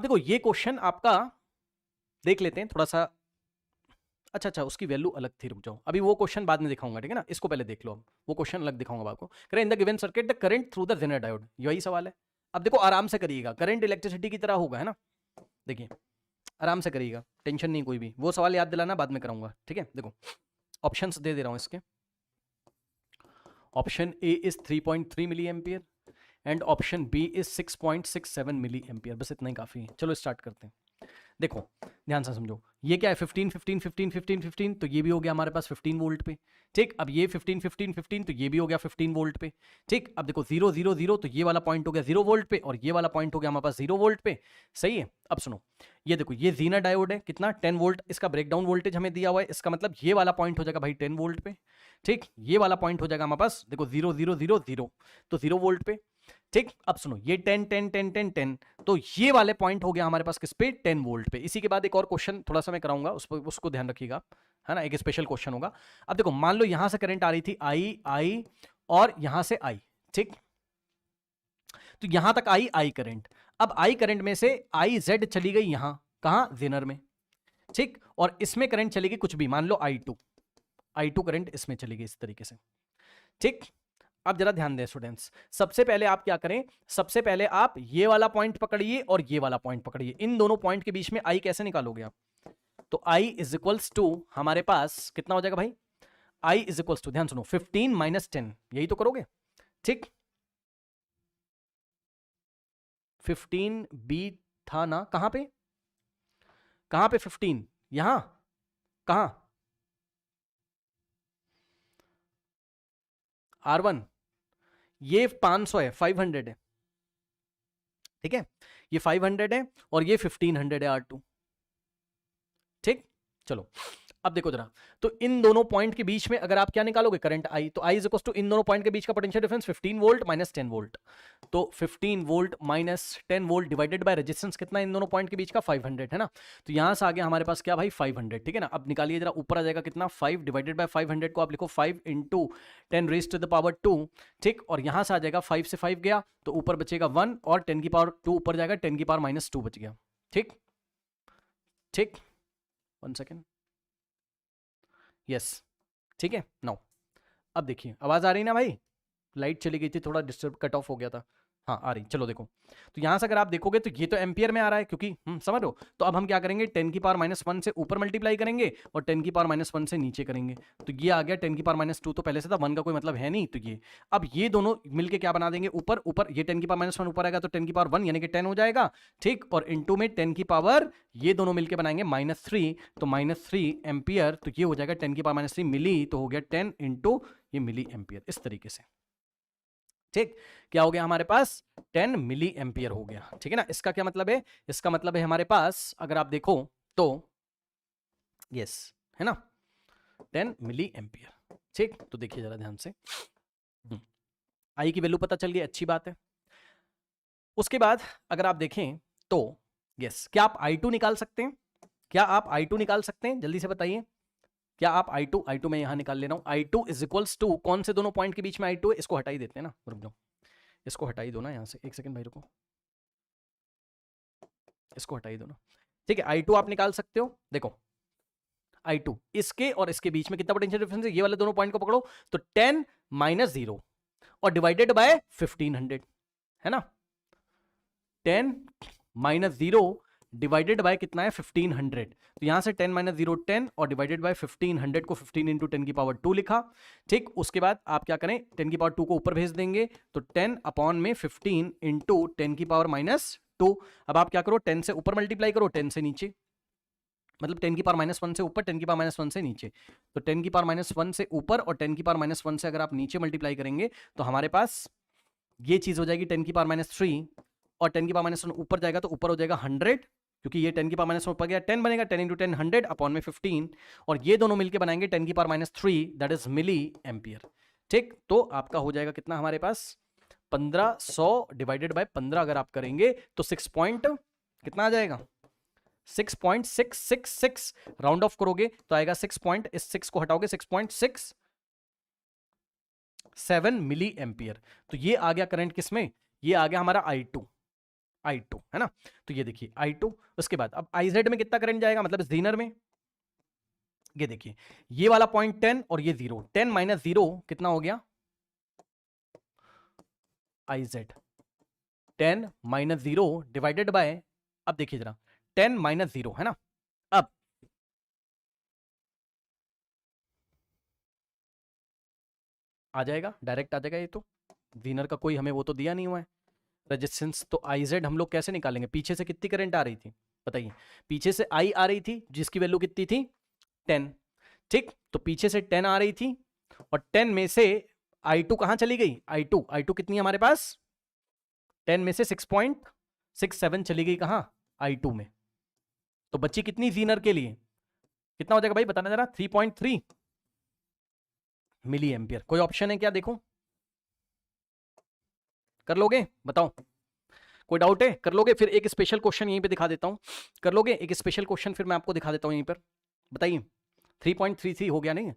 देखो ये क्वेश्चन आपका देख लेते हैं थोड़ा सा। अच्छा, उसकी वैल्यू अलग थी, रुक जाओ, अभी वो क्वेश्चन बाद में दिखाऊंगा, ठीक है ना, इसको पहले देख लो। अब वो क्वेश्चन अलग दिखाऊंगा आपको। करें in the given circuit the current through the zener diode, यही सवाल है। अब देखो आराम से करिएगा, करंट इलेक्ट्रिसिटी की तरह होगा, है ना। देखिए आराम से करिएगा, टेंशन नहीं कोई भी। वो सवाल याद दिलाना बाद में कराऊंगा, ठीक है। देखो ऑप्शंस दे रहा हूं इसके। Option A is 3.3 milli ampere and option B is 6.67 milli ampere. बस इतना ही काफी है। चलो स्टार्ट करते हैं। देखो ध्यान से समझो, ये क्या है 15 15 15 15 15, तो ये भी हो गया हमारे पास 15 वोल्ट पे, ठीक। अब ये 15 15 15, तो ये भी हो गया 15 वोल्ट पे, ठीक। अब देखो 0 0 0, तो ये वाला पॉइंट हो गया 0 वोल्ट पे और ये वाला पॉइंट हो गया हमारे पास 0 वोल्ट पे, सही है। अब सुनो, ये देखो ये जीनर डायोड है, कितना 10 वोल्ट, इसका ब्रेकडाउन वोल्टेज हमें दिया हुआ है, इसका मतलब ये वाला पॉइंट हो जाएगा भाई 10 वोल्ट पे, ठीक। ये वाला पॉइंट हो जाएगा हमारे पास, देखो 0 0 0 0, तो 0 वोल्ट पे, ठीक। अब सुनो ये 10 10 10 10 10, तो ये वाले पॉइंट हो गया हमारे पास किस पे, 10 वोल्ट पे। इसी के बाद एक और क्वेश्चन थोड़ा सा मैं कराऊंगा, उसको ध्यान रखिएगा, है ना, एक स्पेशल क्वेश्चन होगा। अब देखो मान लो यहां से करंट आ रही थी आई और यहां से आई, ठीक। तो यहां तक आई करंट। अब आई करंट में से आई जेड चली गई यहां, कहां, जेनर में, ठीक। और इसमें करंट चली गई कुछ भी, मान लो आई टू करंट इसमें चली गई इस तरीके से, ठीक। अब जरा ध्यान दें स्टूडेंट्स, सबसे पहले आप क्या करें, सबसे पहले आप ये वाला पॉइंट पकड़िए और ये वाला पॉइंट पकड़िए। इन दोनों पॉइंट के बीच में आई कैसे निकालोगे आप, तो आई इज इक्वल्स टू हमारे पास कितना हो जाएगा भाई, आई इज इक्वल्स टू, ध्यान सुनो, 15 माइनस 10, यही तो करोगे, ठीक। 15 बी था ना, कहां पे 15, यहां, कहां, R1, ये 500 है, 500 है, ठीक है, ये 500 है और ये 1500 है R2, ठीक। चलो अब देखो जरा, तो इन दोनों पॉइंट के बीच में अगर आप क्या निकालोगे, करंट आई, तो आई इज इक्वल टू इन दोनों पॉइंट के बीच का potential difference 15 volt minus 10 volt, तो 15 volt minus 10 volt divided by resistance कितना इन दोनों पॉइंट के बीच का, 500, है ना। तो यहां से आ गया हमारे पास क्या भाई, 500, ठीक है ना। अब निकालिए जरा, ऊपर आ जाएगा कितना, 5 डिवाइडेड बाय 500 को आप लिखो 5 into 10 raise to the power 2, ठीक। और यहां से आ जाएगा 5 से 5 गया तो ऊपर बचेगा 1 और 10 की पावर 2 ऊपर जाएगा, 10 की पावर माइनस 2 बच गया, ठीक। 1 सेकेंड, यस, ठीक है। नाउ अब देखिए आवाज आ रही ना भाई, लाइट चली गई थी, थोड़ा डिस्टर्ब कट ऑफ हो गया था, हाँ आ रही। चलो देखो, तो यहां से अगर आप देखोगे तो ये तो एम्पियर में आ रहा है क्योंकि समझ लो, तो अब हम क्या करेंगे, 10 की पावर माइनस 1 से ऊपर मल्टीप्लाई करेंगे और 10 की पावर माइनस 1 से नीचे करेंगे, तो ये आ गया 10 की पावर माइनस 2, तो पहले से था, 1 का कोई मतलब है नहीं, तो ये अब ये दोनों मिलके क्या बना देंगे, ऊपर ऊपर ये 10 की पावर माइनस 1 ऊपर आएगा तो 10 की पावर 1 यानी कि 10 हो जाएगा, ठीक। और इंटू में 10 की पावर ये दोनों मिलके बनाएंगे -3, तो -3 एम्पियर, तो ये हो जाएगा 10 की पावर -3 मिली, तो हो गया 10 इंटू ये मिली एम्पियर, इस तरीके से, ठीक। क्या हो गया हमारे पास, 10 मिली एम्पियर हो गया, ठीक है ना। इसका क्या मतलब है, इसका मतलब है हमारे पास अगर आप देखो तो यस, है ना, 10 मिली एम्पियर, ठीक। तो देखिए जरा ध्यान से, आई की वैल्यू पता चल गई, अच्छी बात है। उसके बाद अगर आप देखें तो यस, क्या आप I2 निकाल सकते हैं, क्या आप I2 निकाल सकते हैं, जल्दी से बताइए, क्या आप I2 मैं यहां निकाल ले रहा हूं, I2 इज इक्वल्स टू कौन से दोनों पॉइंट के बीच में I2 है, इसको हटा ही देते हैं ना, रुक जाओ, इसको हटा ही दो ना यहां से, एक सेकंड भाई रुको, इसको हटा ही दो ना, ठीक है। I2 आप निकाल सकते हो, देखो I2 इसके और इसके बीच में कितना पोटेंशियल डिफरेंस है, ये वाले दोनों पॉइंट को पकड़ो, तो 10 माइनस 0 और डिवाइडेड बाय 1500, है ना, 10 माइनस 0 डिवाइडेड बाय कितना है 1500, तो यहां से 10 माइनस 0 10 और डिवाइडेड बाय 1500 को 15 इंटू 10 की पावर 2 लिखा, ठीक। उसके बाद आप क्या करें, 10 की पावर 2 को ऊपर भेज देंगे, तो 10 अपॉन में 15 इंटू 10 की पावर -2। अब आप क्या करो, 10 से ऊपर मल्टीप्लाई करो, 10 से नीचे, मतलब 10 की पावर -1 से ऊपर, 10 की पावर -1 से नीचे, तो 10 की पावर -1 से ऊपर और 10 की पावर -1 से अगर आप नीचे मल्टीप्लाई करेंगे तो हमारे पास ये चीज हो जाएगी 10 की पावर -3 और 10 की पावर -1 ऊपर जाएगा तो ऊपर हो जाएगा 100, क्योंकि ये 10 की पावर -1 ऊपर गया 10 बनेगा, 10 इंटू 10 100 अपॉन में 15 और ये दोनों मिलकर बनाएंगे 10 की power -3 that is milli ampere, ठीक। तो आपका हो जाएगा कितना हमारे पास 1500 डिवाइडेड बाय 15 अगर आप करेंगे तो 6 पॉइंट कितना आ जाएगा, 6.666, राउंड ऑफ करोगे तो आएगा 6 पॉइंट, इस 6 को हटाओगे 6.67 मिली एम्पियर, तो ये आ गया करंट किसमें, ये आ गया हमारा I2, I2 है ना। तो ये देखिए I2, उसके बाद अब IZ में कितना करंट जाएगा, मतलब जीनर में, ये देखिए ये वाला पॉइंट 10 और ये 0, 10 माइनस 0 कितना हो गया, IZ 10 माइनस 0 डिवाइडेड बाय, अब देखिए जरा 10 माइनस 0 है ना, अब आ जाएगा, डायरेक्ट आ जाएगा ये तो, जीनर का कोई हमें वो तो दिया नहीं हुआ है रेजिस्टेंस। तो IZ हम लोग कैसे निकालेंगे, पीछे से कितनी करंट आ रही थी बताइए, पीछे से I आ रही थी जिसकी वैल्यू कितनी थी 10, ठीक, तो पीछे से 10 आ रही थी और 10 में से I2 कहां चली गई, I2 कितनी है हमारे पास, 10 में से 6.67 चली गई कहां, I2 में, तो बच्ची कितनी जीनर के लिए, कितना हो जाएगा भाई बताना जरा, 3.3 मिली एम्पियर। कोई ऑप्शन है क्या, देखो कर लोगे, बताओ कोई डाउट है, कर लोगे, फिर एक स्पेशल क्वेश्चन यहीं पे दिखा देता हूं, कर लोगे एक स्पेशल क्वेश्चन फिर मैं आपको दिखा देता हूं यहीं पर, बताइए 3.33 हो गया नहीं,